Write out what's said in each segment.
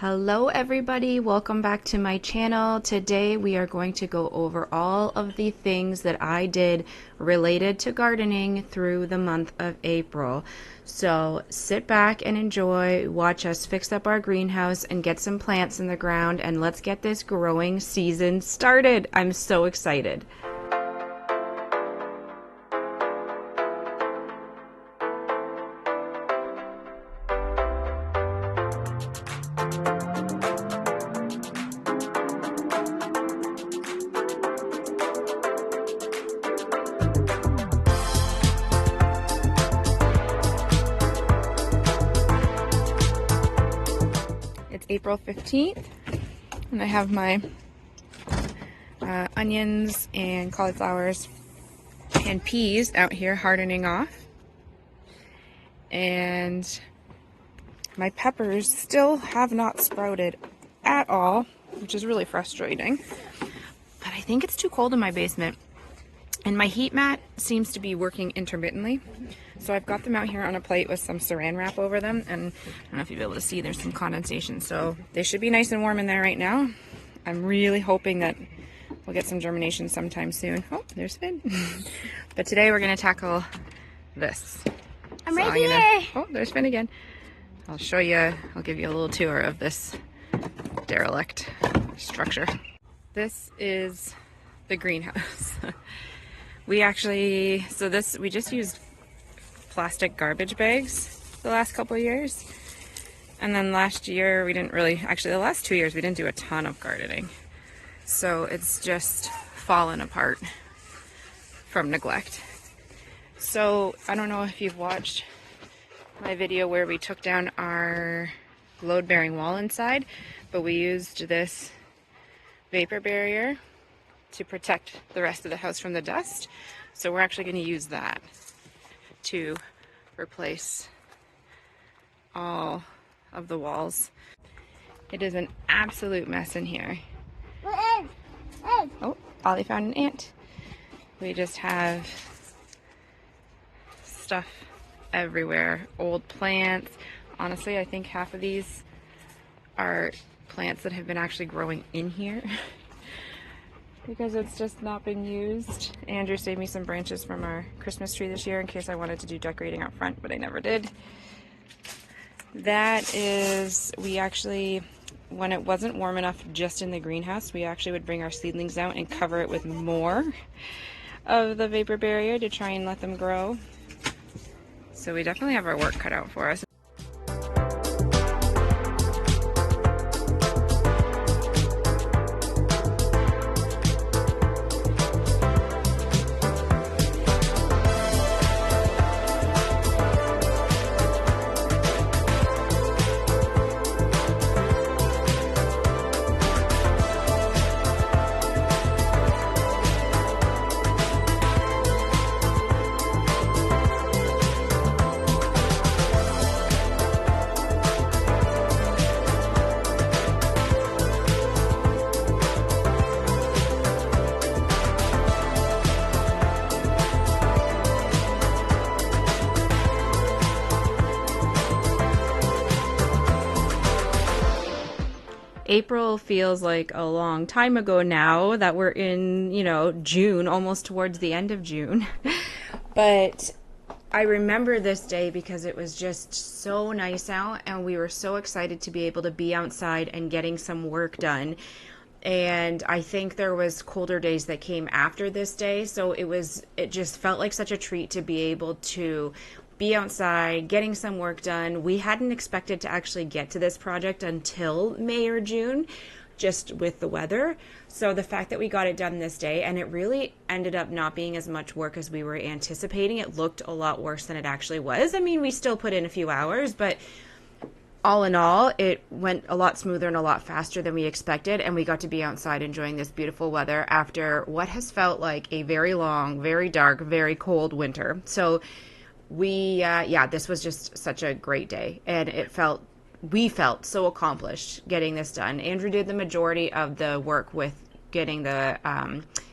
Hello everybody, welcome back to my channel. Today we are going to go over all of the things that I did related to gardening through the month of April. So sit back and enjoy, watch us fix up our greenhouse and get some plants in the ground, and let's get this growing season started. I'm so excited. It's April 15th, and I have my onions and cauliflowers and peas out here hardening off. And my peppers still have not sprouted at all, which is really frustrating. But I think it's too cold in my basement. And my heat mat seems to be working intermittently. So I've got them out here on a plate with some saran wrap over them. And I don't know if you'll be able to see, there's some condensation. So they should be nice and warm in there right now. I'm really hoping that we'll get some germination sometime soon. Oh, there's Finn. But today we're going to tackle this. I'm right here. Oh, there's Finn again. I'll show you, I'll give you a little tour of this derelict structure. This is the greenhouse. We just used plastic garbage bags the last couple of years. And then last year the last 2 years we didn't do a ton of gardening. So it's just fallen apart from neglect. So I don't know if you've watched my video where we took down our load-bearing wall inside, but we used this vapor barrier to protect the rest of the house from the dust. So we're actually going to use that to replace all of the walls. It is an absolute mess in here. Oh, Ollie found an ant. We just have stuff everywhere. Old plants. Honestly, I think half of these are plants that have been actually growing in here because it's just not been used. Andrew saved me some branches from our Christmas tree this year in case I wanted to do decorating out front, but I never did. That is, when it wasn't warm enough just in the greenhouse, we actually would bring our seedlings out and cover it with more of the vapor barrier to try and let them grow. So we definitely have our work cut out for us. April feels like a long time ago now that we're in, June, almost towards the end of June. But I remember this day because it was just so nice out and we were so excited to be able to be outside and getting some work done. And I think there was colder days that came after this day, so it just felt like such a treat to be able to be outside, getting some work done. We hadn't expected to actually get to this project until May or June, just with the weather. So the fact that we got it done this day, and it really ended up not being as much work as we were anticipating. It looked a lot worse than it actually was. I mean, we still put in a few hours, but all in all, it went a lot smoother and a lot faster than we expected, and we got to be outside enjoying this beautiful weather after what has felt like a very long, very dark, very cold winter. So this was just such a great day, and we felt so accomplished getting this done. Andrew did the majority of the work with getting the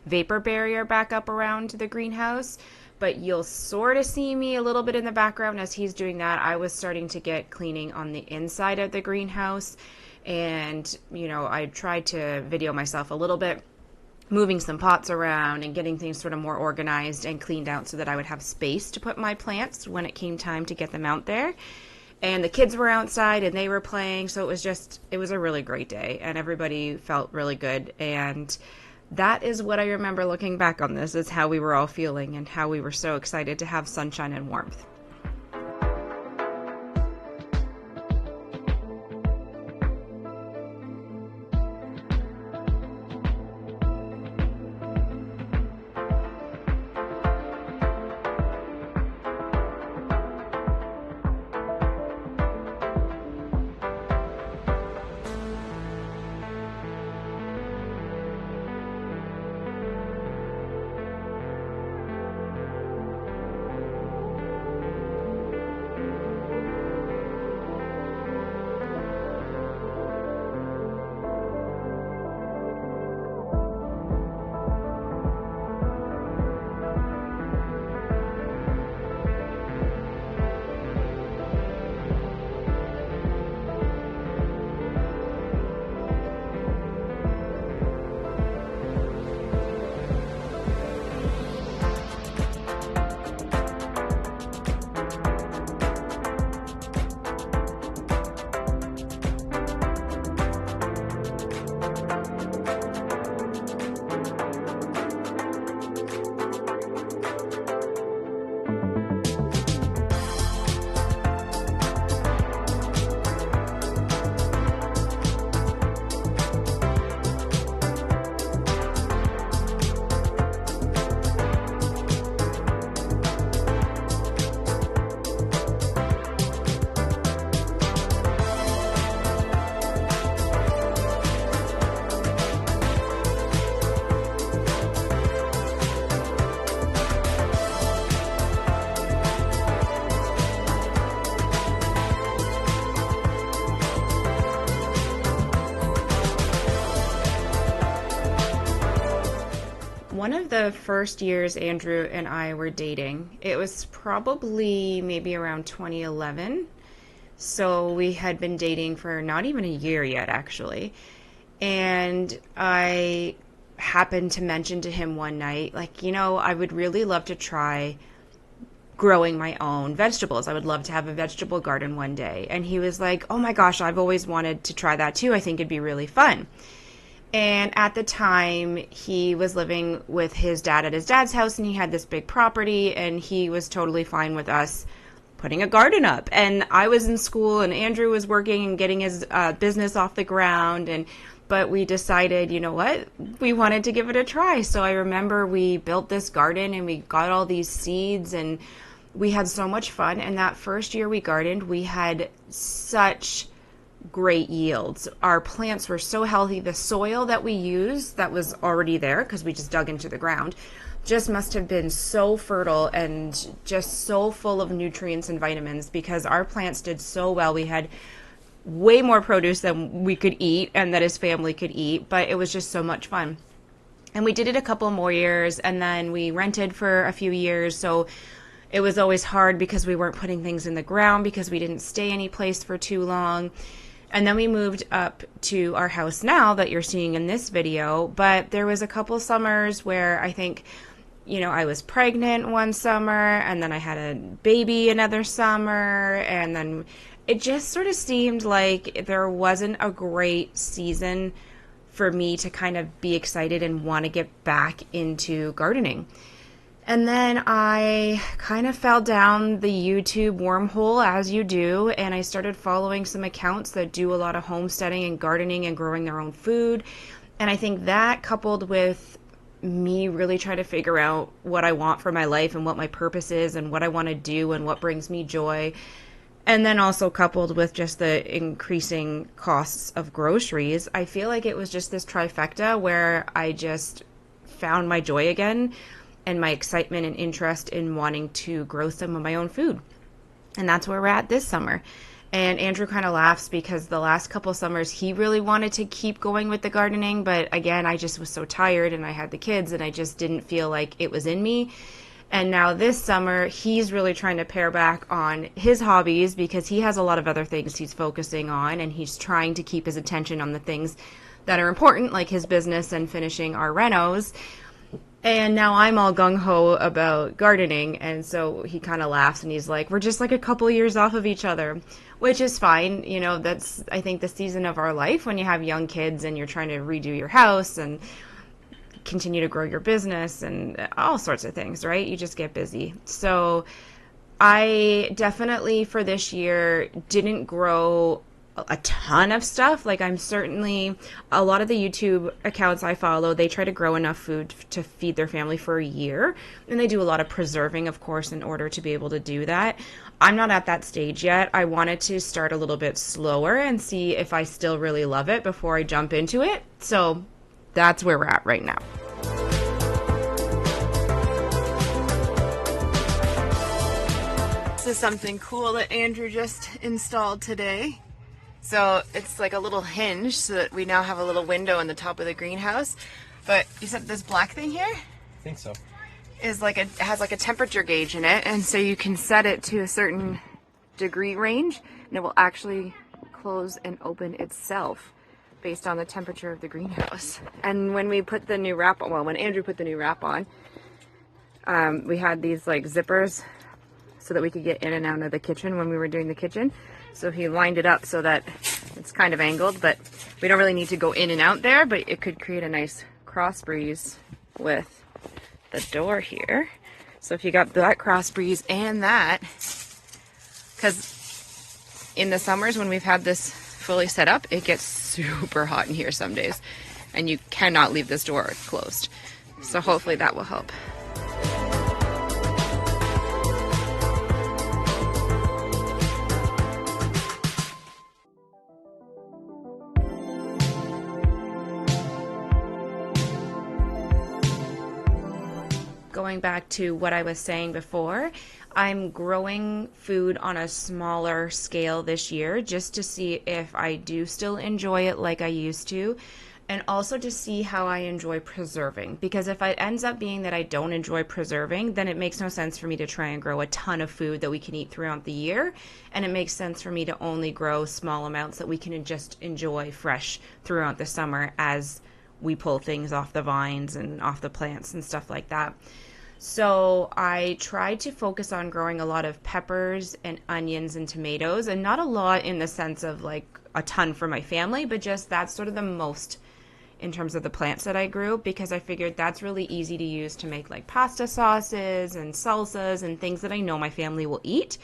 vapor barrier back up around the greenhouse, but you'll sort of see me a little bit in the background as he's doing that. I was starting to get cleaning on the inside of the greenhouse, and, I tried to video myself a little bit, moving some pots around and getting things sort of more organized and cleaned out so that I would have space to put my plants when it came time to get them out there. And the kids were outside and they were playing, so it was a really great day, and everybody felt really good. And that is what I remember looking back on this, is how we were all feeling and how we were so excited to have sunshine and warmth. One of the first years Andrew and I were dating, it was probably maybe around 2011. So we had been dating for not even a year yet, actually. And I happened to mention to him one night, like, I would really love to try growing my own vegetables. I would love to have a vegetable garden one day. And he was like, oh my gosh, I've always wanted to try that too. I think it'd be really fun. And at the time, he was living with his dad at his dad's house, and he had this big property, and he was totally fine with us putting a garden up. And I was in school, and Andrew was working and getting his business off the ground. But we decided, you know what, we wanted to give it a try. So I remember we built this garden, and we got all these seeds, and we had so much fun. And that first year we gardened, we had such great yields. Our plants were so healthy. The soil that we used that was already there, because we just dug into the ground, just must have been so fertile and just so full of nutrients and vitamins, because our plants did so well. We had way more produce than we could eat and that his family could eat, but it was just so much fun. And we did it a couple more years, and then we rented for a few years. So it was always hard because we weren't putting things in the ground, because we didn't stay any place for too long. And then we moved up to our house now that you're seeing in this video. But there was a couple summers where I think, I was pregnant one summer, and then I had a baby another summer, and then it just sort of seemed like there wasn't a great season for me to kind of be excited and want to get back into gardening. And then I kind of fell down the YouTube wormhole, as you do, and I started following some accounts that do a lot of homesteading and gardening and growing their own food. And I think that, coupled with me really trying to figure out what I want for my life and what my purpose is and what I want to do and what brings me joy, and then also coupled with just the increasing costs of groceries, I feel like it was just this trifecta where I just found my joy again, and my excitement and interest in wanting to grow some of my own food. And that's where we're at this summer. And Andrew kind of laughs because the last couple summers he really wanted to keep going with the gardening, but again, I just was so tired and I had the kids and I just didn't feel like it was in me. And now this summer, he's really trying to pare back on his hobbies because he has a lot of other things he's focusing on, and he's trying to keep his attention on the things that are important, like his business and finishing our renos. And now I'm all gung-ho about gardening, and so he kind of laughs and he's like, we're just like a couple years off of each other, which is fine. You know, that's, I think, the season of our life when you have young kids and you're trying to redo your house and continue to grow your business and all sorts of things, right? You just get busy. So I definitely for this year didn't grow a ton of stuff. Like, I'm certainly, a lot of the YouTube accounts I follow, they try to grow enough food to feed their family for a year. And they do a lot of preserving, of course, in order to be able to do that. I'm not at that stage yet. I wanted to start a little bit slower and see if I still really love it before I jump into it. So that's where we're at right now. This is something cool that Andrew just installed today. So it's like a little hinge so that we now have a little window in the top of the greenhouse. But you said this black thing here? I think so. Is like has like a temperature gauge in it, and so you can set it to a certain degree range and it will actually close and open itself based on the temperature of the greenhouse. And when we put the new wrap on, well, when Andrew put the new wrap on, we had these like zippers so that we could get in and out of the kitchen when we were doing the kitchen. So he lined it up so that it's kind of angled, but we don't really need to go in and out there, but it could create a nice cross breeze with the door here. So if you got that cross breeze and that, because in the summers when we've had this fully set up, it gets super hot in here some days, and you cannot leave this door closed. So hopefully that will help. Going back to what I was saying before, I'm growing food on a smaller scale this year just to see if I do still enjoy it like I used to, and also to see how I enjoy preserving. Because if it ends up being that I don't enjoy preserving, then it makes no sense for me to try and grow a ton of food that we can eat throughout the year, and it makes sense for me to only grow small amounts that we can just enjoy fresh throughout the summer as we pull things off the vines and off the plants and stuff like that. So I tried to focus on growing a lot of peppers and onions and tomatoes, and not a lot in the sense of like a ton for my family, but just that's sort of the most in terms of the plants that I grew, because I figured that's really easy to use to make like pasta sauces and salsas and things that I know my family will eat.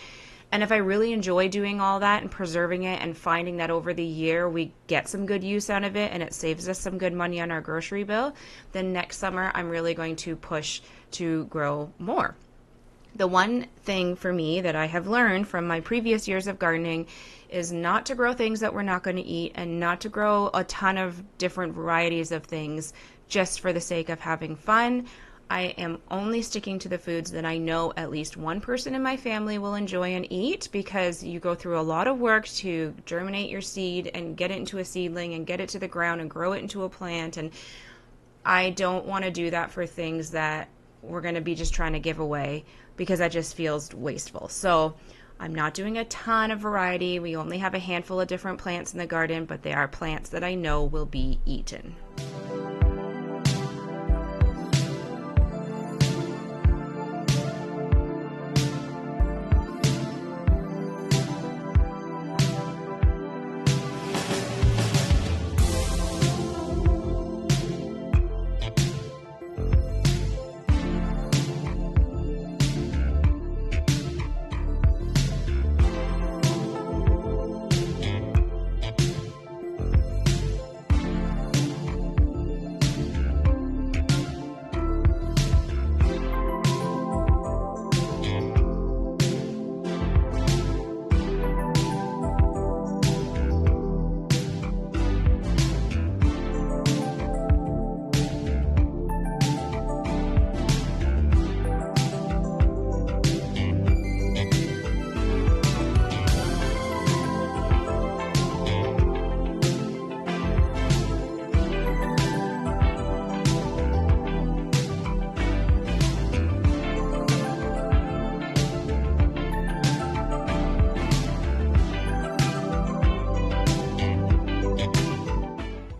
And if I really enjoy doing all that and preserving it and finding that over the year we get some good use out of it and it saves us some good money on our grocery bill, then next summer I'm really going to push to grow more. The one thing for me that I have learned from my previous years of gardening is not to grow things that we're not going to eat, and not to grow a ton of different varieties of things just for the sake of having fun. I am only sticking to the foods that I know at least one person in my family will enjoy and eat, because you go through a lot of work to germinate your seed and get it into a seedling and get it to the ground and grow it into a plant. And I don't want to do that for things that we're going to be just trying to give away, because that just feels wasteful. So I'm not doing a ton of variety. We only have a handful of different plants in the garden, but they are plants that I know will be eaten.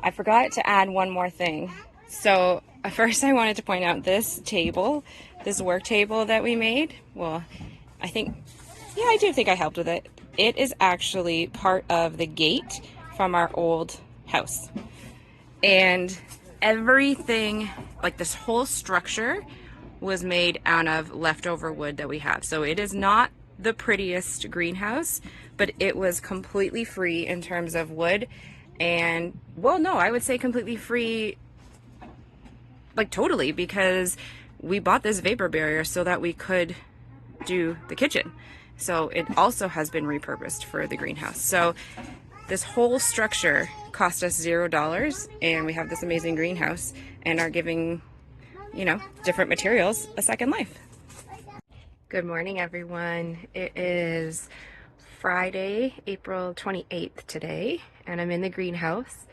I forgot to add one more thing. So first I wanted to point out this table, this work table that we made. Well, I think, yeah, I do think I helped with it. It is actually part of the gate from our old house. And everything, like this whole structure, was made out of leftover wood that we have. So it is not the prettiest greenhouse, but it was completely free in terms of wood. And, well, no, I would say completely free, like totally, because we bought this vapor barrier so that we could do the kitchen. So it also has been repurposed for the greenhouse. So this whole structure cost us $0, and we have this amazing greenhouse and are giving, you know, different materials a second life. Good morning, everyone. It is Friday, April 28th today, and I'm in the greenhouse,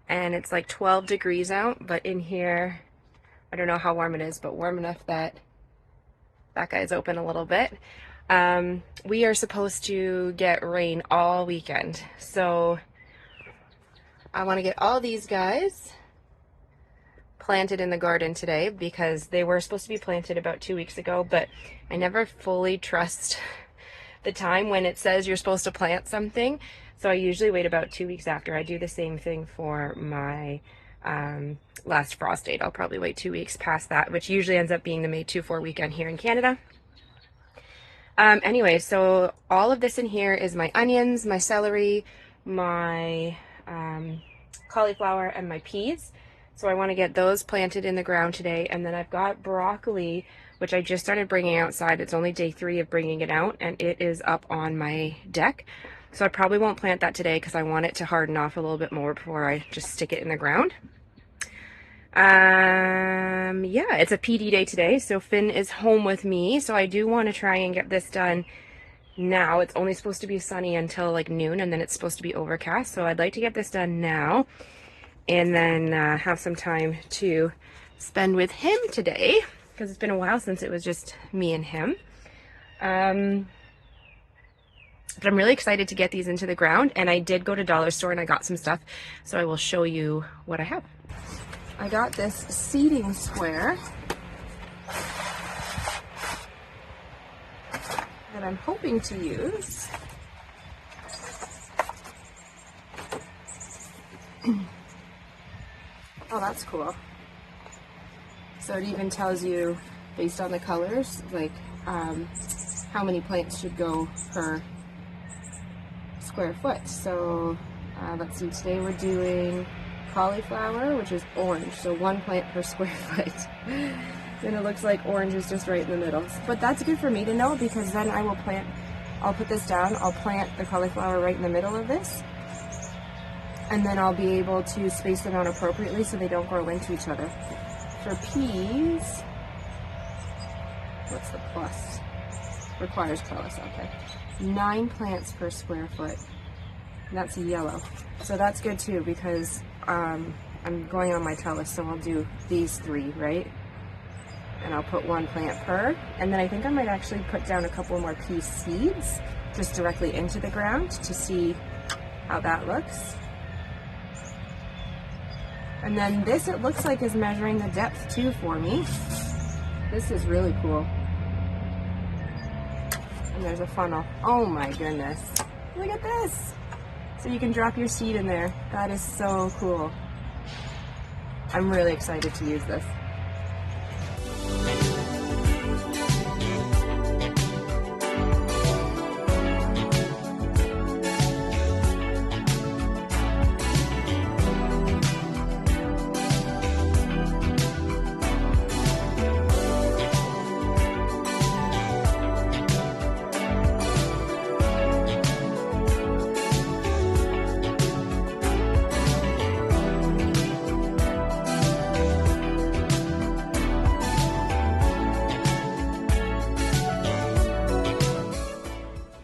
and it's like 12 degrees out, but in here, I don't know how warm it is, but warm enough that that guy's open a little bit. We are supposed to get rain all weekend, so I want to get all these guys planted in the garden today because they were supposed to be planted about 2 weeks ago, but I never fully trust the time when it says you're supposed to plant something, so I usually wait about 2 weeks after. I do the same thing for my last frost date. I'll probably wait 2 weeks past that, which usually ends up being the May 2-4 weekend here in Canada. Anyway, so all of this in here is my onions, my celery, my cauliflower, and my peas. So I want to get those planted in the ground today. And then I've got broccoli, which I just started bringing outside. It's only day 3 of bringing it out, and it is up on my deck. So I probably won't plant that today because I want it to harden off a little bit more before I just stick it in the ground. Yeah, it's a PD day today, so Finn is home with me, so I do want to try and get this done now. It's only supposed to be sunny until like noon, and then it's supposed to be overcast, so I'd like to get this done now and then have some time to spend with him today because it's been a while since it was just me and him. But I'm really excited to get these into the ground, and I did go to Dollar Store and I got some stuff, so I will show you what I have. I got this seeding square that I'm hoping to use. Oh, that's cool. So it even tells you, based on the colors, like how many plants should go per square foot. So let's see, today we're doing cauliflower, which is orange, so 1 plant per square foot. Then it looks like orange is just right in the middle. But that's good for me to know because then I will plant, I'll put this down, I'll plant the cauliflower right in the middle of this, and then I'll be able to space them out appropriately so they don't grow into each other. For peas, what's the plus? Requires trellis, okay. 9 plants per square foot. That's yellow. So that's good too because I'm going on my trellis, so I'll do these 3, right? And I'll put 1 plant per. And then I think I might actually put down a couple more pea seeds just directly into the ground to see how that looks. And then this, it looks like, is measuring the depth too for me. This is really cool. And there's a funnel. Oh my goodness. Look at this. So you can drop your seed in there. That is so cool. I'm really excited to use this.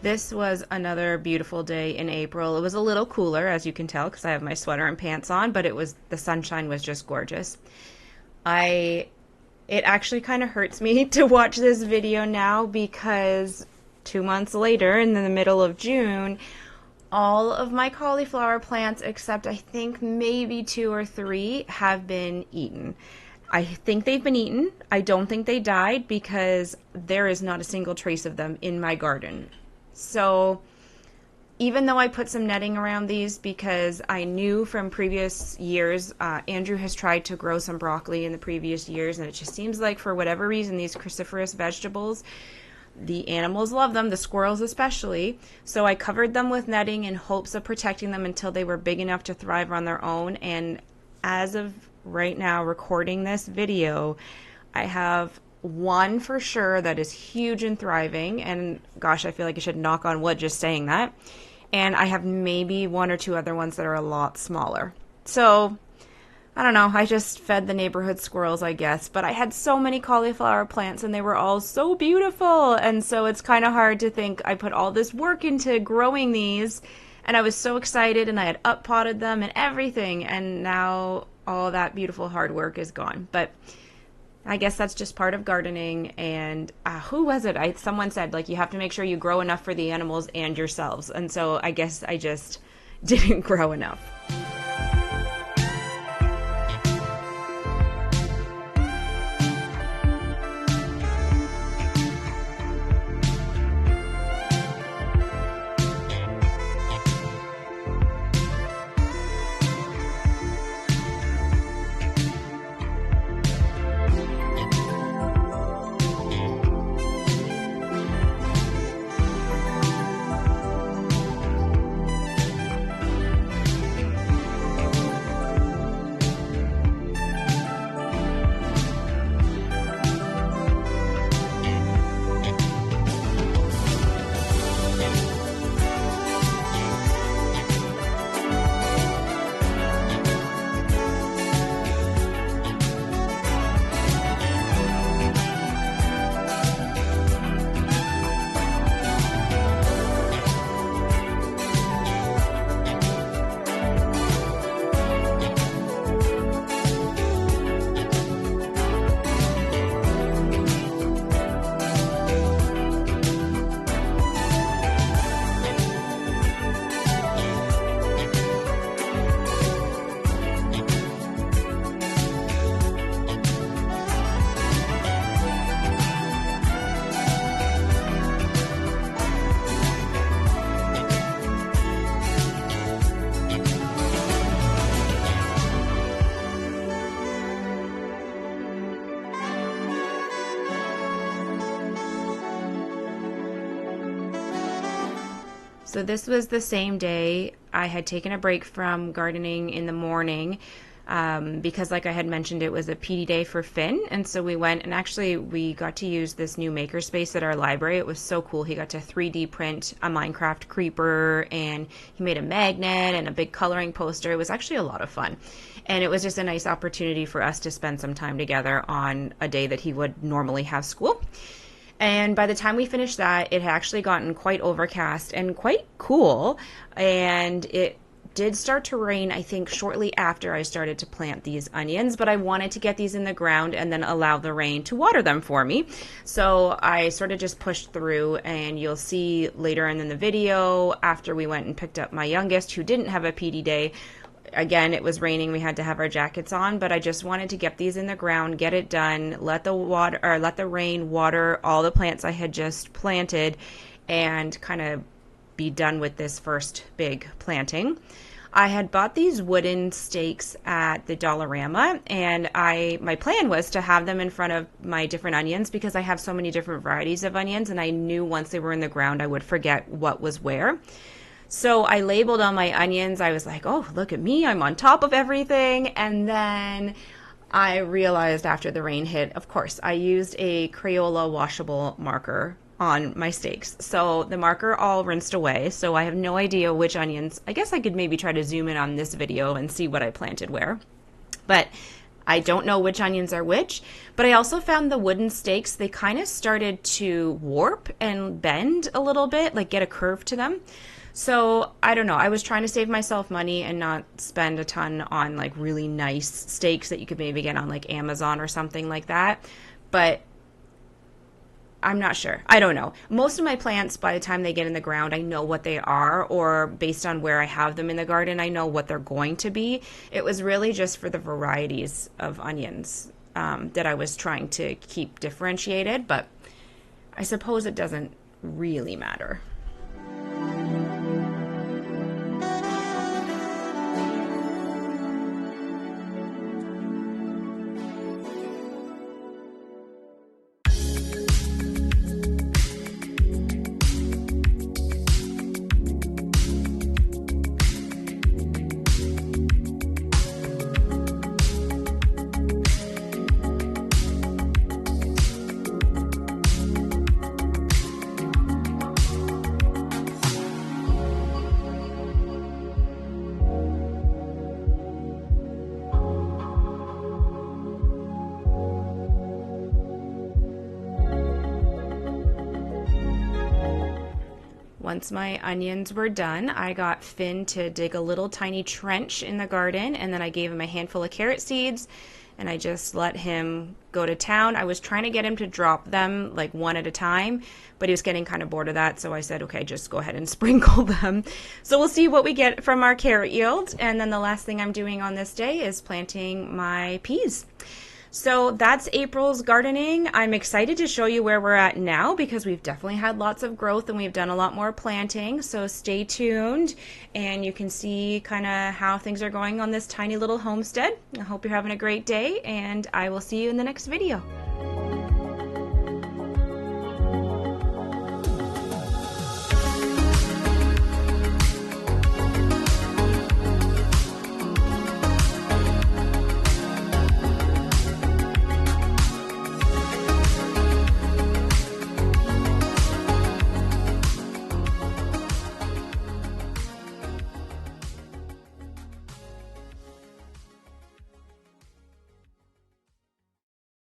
This was another beautiful day in April. It was a little cooler, as you can tell, because I have my sweater and pants on, but the sunshine was just gorgeous. It actually kind of hurts me to watch this video now because 2 months later, in the middle of June, All of my cauliflower plants, except I think maybe two or three, have been eaten. I think they've been eaten. I don't think they died because there is not a single trace of them in my garden. So even though I put some netting around these because I knew from previous years, Andrew has tried to grow some broccoli in the previous years, and it just seems like for whatever reason, these cruciferous vegetables, the animals love them, the squirrels especially. So I covered them with netting in hopes of protecting them until they were big enough to thrive on their own. And as of right now, recording this video, I have one for sure that is huge and thriving. And gosh, I feel like I should knock on wood just saying that. And I have maybe one or two other ones that are a lot smaller. So I don't know. I just fed the neighborhood squirrels, I guess. But I had so many cauliflower plants and they were all so beautiful. And so it's kind of hard to think I put all this work into growing these. And I was so excited and I had up potted them and everything. And now all that beautiful hard work is gone. But I guess that's just part of gardening. And who was it? Someone said, like, you have to make sure you grow enough for the animals and yourselves. And so I guess I just didn't grow enough. So this was the same day I had taken a break from gardening in the morning because, like I had mentioned, it was a PD day for Finn. And so we went and actually we got to use this new makerspace at our library. It was so cool. He got to 3D print a Minecraft creeper and he made a magnet and a big coloring poster. It was actually a lot of fun. And it was just a nice opportunity for us to spend some time together on a day that he would normally have school. And by the time we finished that, it had actually gotten quite overcast and quite cool. And it did start to rain, I think, shortly after I started to plant these onions. But I wanted to get these in the ground and then allow the rain to water them for me. So I sort of just pushed through. And you'll see later in the video, after we went and picked up my youngest, who didn't have a PD day, again, it was raining. We had to have our jackets on, but I just wanted to get these in the ground, get it done, let the rain water all the plants I had just planted, and kind of be done with this first big planting. I had bought these wooden stakes at the Dollarama, and my plan was to have them in front of my different onions because I have so many different varieties of onions, and I knew once they were in the ground I would forget what was where. So I labeled all my onions. I was like, oh, look at me. I'm on top of everything. And then I realized after the rain hit, of course, I used a Crayola washable marker on my stakes. So the marker all rinsed away. So I have no idea which onions. I guess I could maybe try to zoom in on this video and see what I planted where. But I don't know which onions are which. But I also found the wooden stakes, they kind of started to warp and bend a little bit, like get a curve to them. So I don't know. I was trying to save myself money and not spend a ton on like really nice stakes that you could maybe get on like Amazon or something like that. But I'm not sure. I don't know. Most of my plants, by the time they get in the ground, I know what they are, or based on where I have them in the garden, I know what they're going to be. It was really just for the varieties of onions that I was trying to keep differentiated, but I suppose it doesn't really matter. Once my onions were done, I got Finn to dig a little tiny trench in the garden, and then I gave him a handful of carrot seeds, and I just let him go to town. I was trying to get him to drop them like one at a time, but he was getting kind of bored of that, so I said, okay, just go ahead and sprinkle them. So we'll see what we get from our carrot yield, and then the last thing I'm doing on this day is planting my peas. So that's April's gardening. I'm excited to show you where we're at now because we've definitely had lots of growth and we've done a lot more planting. So stay tuned and you can see kind of how things are going on this tiny little homestead. I hope you're having a great day and I will see you in the next video.